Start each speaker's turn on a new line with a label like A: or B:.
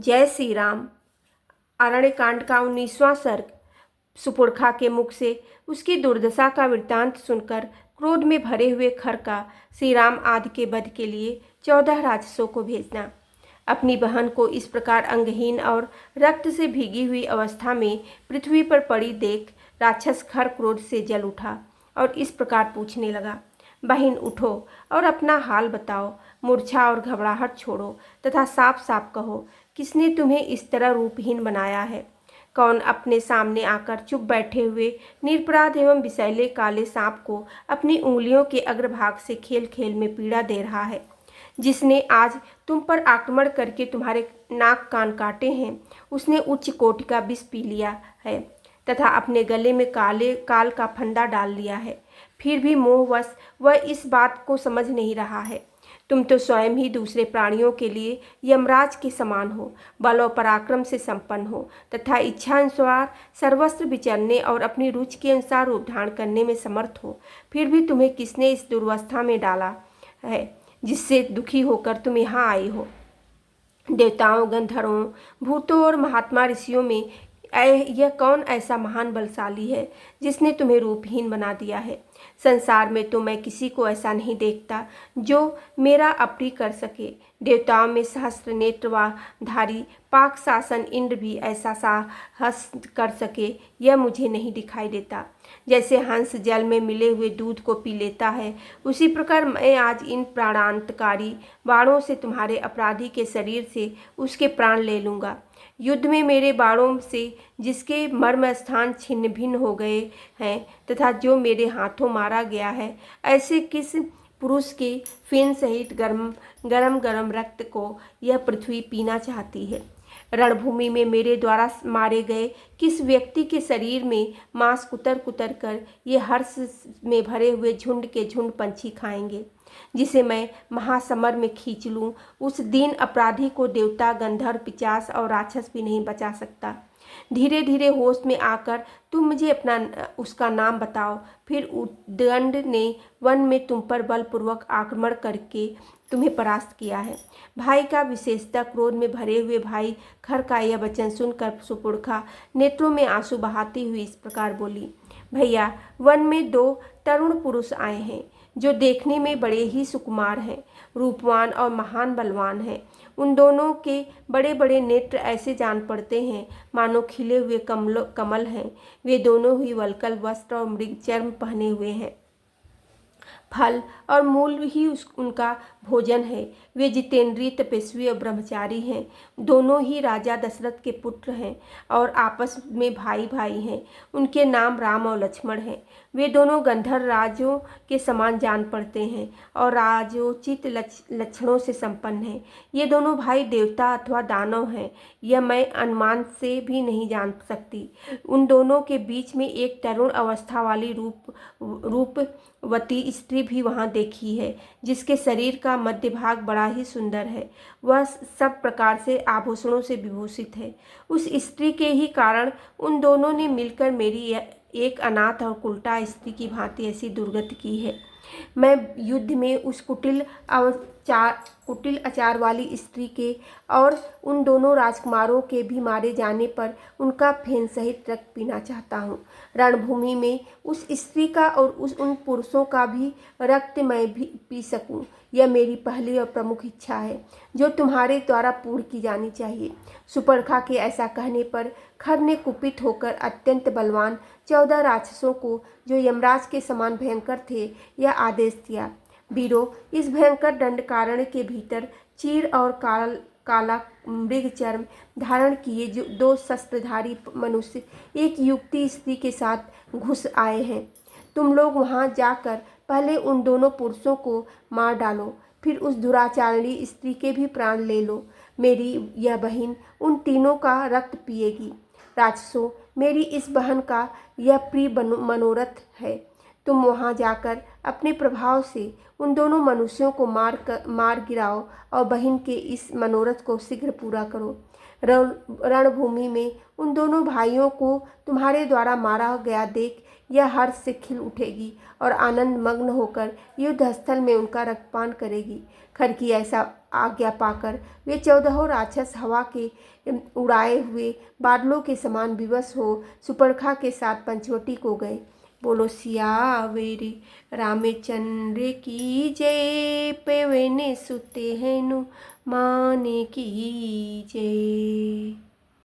A: जय श्री राम। अरण्यकांड का 19वां सर्ग। सुपुर्खा के मुख से उसकी दुर्दशा का वृत्तांत सुनकर क्रोध में भरे हुए खर का श्री राम आदि के वध के लिए 14 राक्षसों को भेजना। अपनी बहन को इस प्रकार अंगहीन और रक्त से भीगी हुई अवस्था में पृथ्वी पर पड़ी देख राक्षस खर क्रोध से जल उठा और इस प्रकार पूछने लगा, बहन उठो और अपना हाल बताओ, मूर्छा और घबराहट छोड़ो तथा साफ साफ कहो, किसने तुम्हें इस तरह रूपहीन बनाया है? कौन अपने सामने आकर चुप बैठे हुए निरपराध एवं विषैले काले सांप को अपनी उंगलियों के अग्रभाग से खेल खेल में पीड़ा दे रहा है? जिसने आज तुम पर आक्रमण करके तुम्हारे नाक कान काटे हैं, उसने उच्च कोटि का विष पी लिया है तथा अपने गले में काल का फंदा डाल लिया है। फिर भी मोहवश वह इस बात को समझ नहीं रहा है। तुम तो स्वयं ही दूसरे प्राणियों के लिए यमराज के समान हो, बल और पराक्रम से संपन्न हो तथा इच्छानुसार सर्वस्त्र विचरने और अपनी रुचि के अनुसार रूप धारण करने में समर्थ हो। फिर भी तुम्हें किसने इस दुर्वस्था में डाला है जिससे दुखी होकर तुम यहाँ आई हो? देवताओं, गंधर्वों, भूतों और महात्मा ऋषियों में यह कौन ऐसा महान बलशाली है जिसने तुम्हें रूपहीन बना दिया है? संसार में तो मैं किसी को ऐसा नहीं देखता जो मेरा अप्रिय कर सके। देवताओं में सहस्त्र नेत्रधारी पाक शासन इंद्र भी ऐसा साहस कर सके, यह मुझे नहीं दिखाई देता। जैसे हंस जल में मिले हुए दूध को पी लेता है, उसी प्रकार मैं आज इन प्राणांतकारी बाणों से तुम्हारे अपराधी के शरीर से उसके प्राण ले लूँगा। युद्ध में मेरे बाणों से जिसके मर्म स्थान छिन्न भिन्न हो गए हैं तथा जो मेरे हाथों मारा गया है, ऐसे किस पुरुष के फेन सहित गरम रक्त को यह पृथ्वी पीना चाहती है? रणभूमि में मेरे द्वारा मारे गए किस व्यक्ति के शरीर में मांस कुतर कुतर कर ये हर्ष में भरे हुए झुंड के झुंड पंछी खाएंगे? जिसे मैं महासमर में खींच लूँ, उस दीन अपराधी को देवता, गंधर्व, पिशाच और राक्षस भी नहीं बचा सकता। धीरे धीरे होश में आकर तुम मुझे उसका नाम बताओ। फिर उद्दंड ने वन में तुम पर बलपूर्वक आक्रमण करके तुम्हें परास्त किया है। भाई का विशेषतः क्रोध में भरे हुए भाई खर का यह वचन सुनकर सुपुर्खा नेत्रों में आंसू बहाती हुई इस प्रकार बोली, भैया, वन में 2 तरुण पुरुष आए हैं जो देखने में बड़े ही सुकुमार हैं, रूपवान और महान बलवान हैं। उन दोनों के बड़े बड़े नेत्र ऐसे जान पड़ते हैं मानो खिले हुए कमल हैं। वे दोनों ही वल्कल वस्त्र और मृगचर्म पहने हुए हैं। फल और मूल ही उनका भोजन है। वे जितेंद्रिय, तपस्वी और ब्रह्मचारी हैं। दोनों ही राजा दशरथ के पुत्र हैं और आपस में भाई भाई हैं। उनके नाम राम और लक्ष्मण हैं। वे दोनों गंधर्व राजों के समान जान पड़ते हैं और राजोचित लक्षणों से संपन्न हैं। ये दोनों भाई देवता अथवा दानव हैं, यह मैं अनुमान से भी नहीं जान सकती। उन दोनों के बीच में एक तरुण अवस्था वाली रूपवती स्त्री भी वहाँ देखी है, जिसके शरीर का मध्य भाग बड़ा ही सुंदर है। वह सब प्रकार से आभूषणों से विभूषित है। उस स्त्री के ही कारण उन दोनों ने मिलकर मेरी एक अनाथ और कुलटा स्त्री की भांति ऐसी दुर्गति की है। मैं युद्ध में उस कुटिल आचार वाली स्त्री के और उन दोनों राजकुमारों के भी मारे जाने पर उनका फेन सहित रक्त पीना चाहता हूँ। रणभूमि में उस स्त्री का और उन पुरुषों का भी रक्त मैं भी पी सकूँ, यह मेरी पहली और प्रमुख इच्छा है, जो तुम्हारे द्वारा पूर्ण की जानी चाहिए। सुपर्खा के ऐसा कहने पर खर ने कुपित होकर अत्यंत बलवान 14 राक्षसों को, जो यमराज के समान भयंकर थे, यह आदेश दिया, वीरों, इस भयंकर दंड कारण के भीतर चीर और काला मृगचर्म धारण किए जो 2 शस्त्रधारी मनुष्य एक युवती स्त्री के साथ घुस आए हैं। तुम लोग वहां जाकर पहले उन दोनों पुरुषों को मार डालो, फिर उस दुराचारिणी स्त्री के भी प्राण ले लो। मेरी यह बहन उन तीनों का रक्त पिएगी। राक्षसों, मेरी इस बहन का यह प्रिय मनोरथ है। तुम वहां जाकर अपने प्रभाव से उन दोनों मनुष्यों को मार गिराओ और बहन के इस मनोरथ को शीघ्र पूरा करो। रणभूमि में उन दोनों भाइयों को तुम्हारे द्वारा मारा गया देख यह हर्ष से खिल उठेगी और आनंद मग्न होकर युद्ध स्थल में उनका रक्तपान करेगी। खर की ऐसा आज्ञा पाकर वे 14 राक्षस हवा के उड़ाए हुए बादलों के समान विवश हो सुपर्णखा के साथ पंचवटी को गए। बोलो सियावर रामचंद्र की जय, पवने सुते हनुमान की जय।